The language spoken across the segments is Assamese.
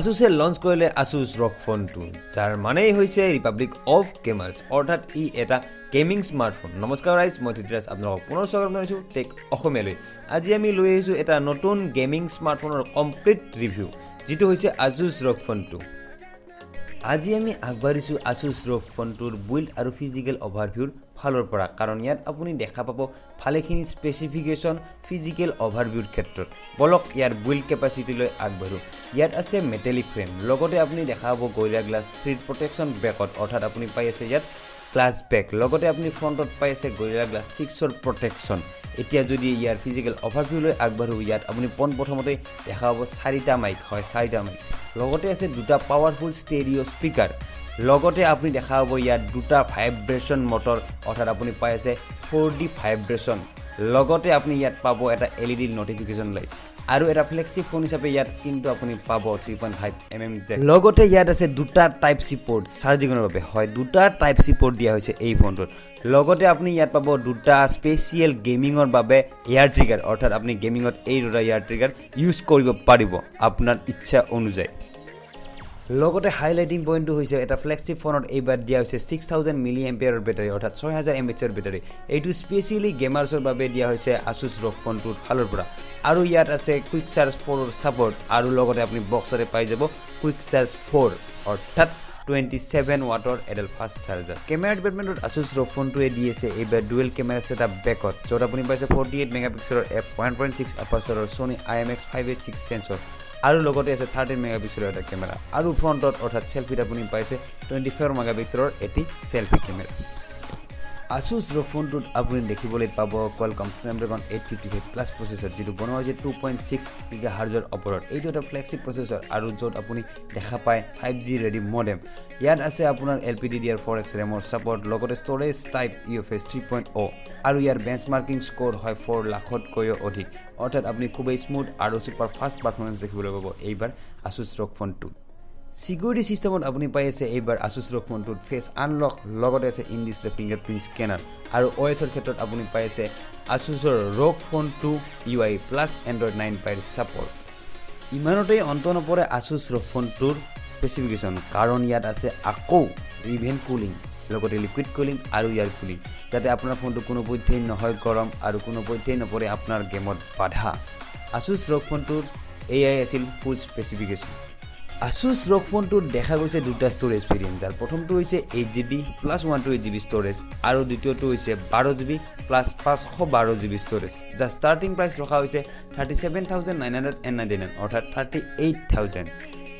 Asus লঞ্চ কৰিলে Asus ROG ফোন 2 যাৰ মানেই হৈছে ৰিপাব্লিক অফ গেমাৰ্ছ অৰ্থাৎ ই এটা গেমিং স্মাৰ্টফোন। নমস্কাৰ গাইজ, মই ধিতিৰাজ আপোনালোকক পুনৰ স্বাগতম জনাইছোঁ টেক অসমীয়ালৈ। আজি আমি লৈ আহিছোঁ এটা নতুন গেমিং স্মাৰ্টফোনৰ কমপ্লিট ৰিভিউ, যিটো হৈছে Asus ROG ফোন 2। আজি আমি আগবাঢ়িছোঁ Asus ROG ফোন 2ৰ বিল্ড আৰু ফিজিকেল অভাৰভিউৰ ফালৰ পৰা, কাৰণ ইয়াত আপুনি দেখা পাব ভালেখিনি স্পেচিফিকেশ্যন ফিজিকেল অভাৰভিউৰ ক্ষেত্ৰত। বলক ইয়াৰ বিল্ড কেপাচিটিলৈ আগবাঢ়ো। ইয়াত আছে মেটেলিক ফ্ৰেম, লগতে আপুনি দেখা পাব গৰিলা গ্লাছ 3 প্ৰটেকশ্যন বেকত, অৰ্থাৎ আপুনি পাই আছে ইয়াত গ্লাছ বেক, লগতে আপুনি ফ্ৰণ্টত পাই আছে গৰিলা গ্লাছ 6ৰ প্ৰটেকশ্যন। এতিয়া যদি ইয়াৰ ফিজিকেল অভাৰভিউলৈ আগবাঢ়ো, ইয়াত আপুনি পোনপ্ৰথমতে দেখা পাব 4টা মাইক, হয় 4টা মাইক, লগতে আছে 2টা পাৱাৰফুল ষ্টেৰিঅ' স্পীকাৰ, লগতে আপুনি দেখা পাব ইয়াত 2টা ভাইব্ৰেশ্যন মটৰ, অৰ্থাৎ আপুনি পাই আছে 4D ভাইব্ৰেশ্যন, লগতে আপুনি ইয়াত পাব এটা LED নটিফিকেশ্যন লাইট, আৰু এটা ফ্লেক্সি ফোন হিচাপে ইয়াত কিন্তু আপুনি পাব 3.5mm জেক, লগতে ইয়াত আছে 2টা টাইপ চি পৰ্ট চাৰ্জিঙৰ বাবে, হয় 2টা টাইপ চি পৰ্ট দিয়া হৈছে এই ফোনটোত। লগতে আপুনি ইয়াত পাব 2টা স্পেচিয়েল গেমিঙৰ বাবে এয়াৰ ট্ৰিগাৰ, অৰ্থাৎ আপুনি গেমিঙত এই 2টা এয়াৰ ট্ৰিগাৰ ইউজ কৰিব পাৰিব আপোনাৰ ইচ্ছা অনুযায়ী। লগতে হাইলাইটিং পইণ্টটো হৈছে এটা ফ্লেগশ্বিপ ফোনত এইবাৰ দিয়া হৈছে 6000 mAh বেটাৰী, অৰ্থাৎ 6000 mAhৰ বেটাৰী। এইটো স্পেচিয়েলি গেমাৰ্ছৰ বাবে দিয়া হৈছে Asus ROG ফোন 2ৰ ফালৰ পৰা। আৰু ইয়াত আছে কুইক চাৰ্জ 4ৰ ছাপৰ্ট, আৰু লগতে আপুনি বক্সতে পাই যাব কুইক চাৰ্জ 4, অৰ্থাৎ 27 ৱাটৰ এডাল ফাষ্ট চাৰ্জাৰ। কেমেৰা ডিপাৰ্টমেণ্টত Asus ROG ফোনটোৱে দি আছে এইবাৰ ডুৱেল কেমেৰা ছেটআপ বেকত, য'ত আপুনি পাইছে 48 মেগাপিক্সেলৰ f1.6 এপাৰ্চাৰৰ Sony IMX586 চেন্সৰ, আৰু লগতে আছে 13 মেগাপিক্সেলৰ এটা কেমেৰা, আৰু ফ্ৰণ্টত অৰ্থাৎ চেলফিত আপুনি পাইছে 24 মেগাপিক্সেলৰ এটি চেলফি কেমেৰা। Asus ROG ফোনটোত আপুনি দেখিবলৈ পাব Qualcomm Snapdragon 855+ প্ৰচেছৰ, যিটো বনোৱা হৈছে 2.6 GHz ওপৰত। এইটো এটা ফ্লেগশ্বিপ প্ৰচেছৰ, আৰু য'ত আপুনি দেখা পায় 5G ৰেডি মডেম। ইয়াত আছে আপোনাৰ LPDDR4X ৰেমৰ ছাপৰ্ট, লগতে ষ্ট'ৰেজ টাইপ UFS 3.0, আৰু ইয়াৰ বেঞ্চমাৰ্কিং স্ক'ৰ হয় 4 লাখতকৈও অধিক, অৰ্থাৎ আপুনি খুবেই স্মুথ আৰু ছুপাৰ ফাষ্ট পাৰফৰ্মেঞ্চ দেখিবলৈ পাব এইবাৰ Asus ROG ফোন 2। চিকিউৰিটি চিষ্টেমত আপুনি পাই আছে এইবাৰ Asus ROG ফোন 2ত ফেচ আনলক, লগতে আছে ইন ডিছপ্লে ফিংগাৰপ্ৰিণ্ট স্কেনাৰ, আৰু OSৰ ক্ষেত্ৰত আপুনি পাই আছে Asusৰ ROG phone 2 UI plus Android 9 Pie support. ইমানতেই অন্ত নপৰে Asus ROG ফোন 2ৰ স্পেচিফিকেশ্যন, কাৰণ ইয়াত আছে আকৌ ইভেন কুলিং, লগতে লিকুইড কুলিং আৰু ইয়াৰ কুলিং, যাতে আপোনাৰ ফোনটো কোনোপধ্যেই নহয় গৰম আৰু কোনোপধ্যেই নপৰে আপোনাৰ গেমত বাধা। Asus ROG ফোন 2ৰ এয়াই আছিল ফুল স্পেচিফিকেশ্যন। Asus ROG ফোনটোত দেখা গৈছে 2টা ষ্ট'ৰেজ ভেৰিয়েণ্ট, যাৰ প্ৰথমটো হৈছে 8GB প্লাছ 128GB ষ্ট'ৰেজ, আৰু দ্বিতীয়টো হৈছে 12GB প্লাছ 512GB ষ্ট'ৰেজ, যাৰ ষ্টাৰ্টিং প্ৰাইচ ৰখা হৈছে 37,999, অৰ্থাৎ 38,000।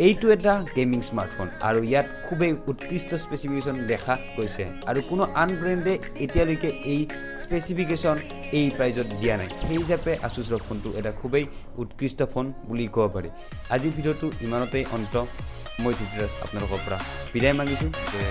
এইটো এটা গেমিং স্মাৰ্টফোন, আৰু ইয়াত খুবেই উৎকৃষ্ট স্পেচিফিকেশ্যন দেখা গৈছে, আৰু কোনো আন ব্ৰেণ্ডে এতিয়ালৈকে এই স্পেচিফিকেশ্যন এই প্ৰাইজত দিয়া নাই। সেই হিচাপে Asus ROG ফোনটো এটা খুবেই উৎকৃষ্ট ফোন বুলি ক'ব পাৰি। আজিৰ ভিডিঅ'টো ইমানতেই অন্ত। মই ধিতিৰাজ আপোনালোকৰ পৰা বিদায় মাগিছোঁ যে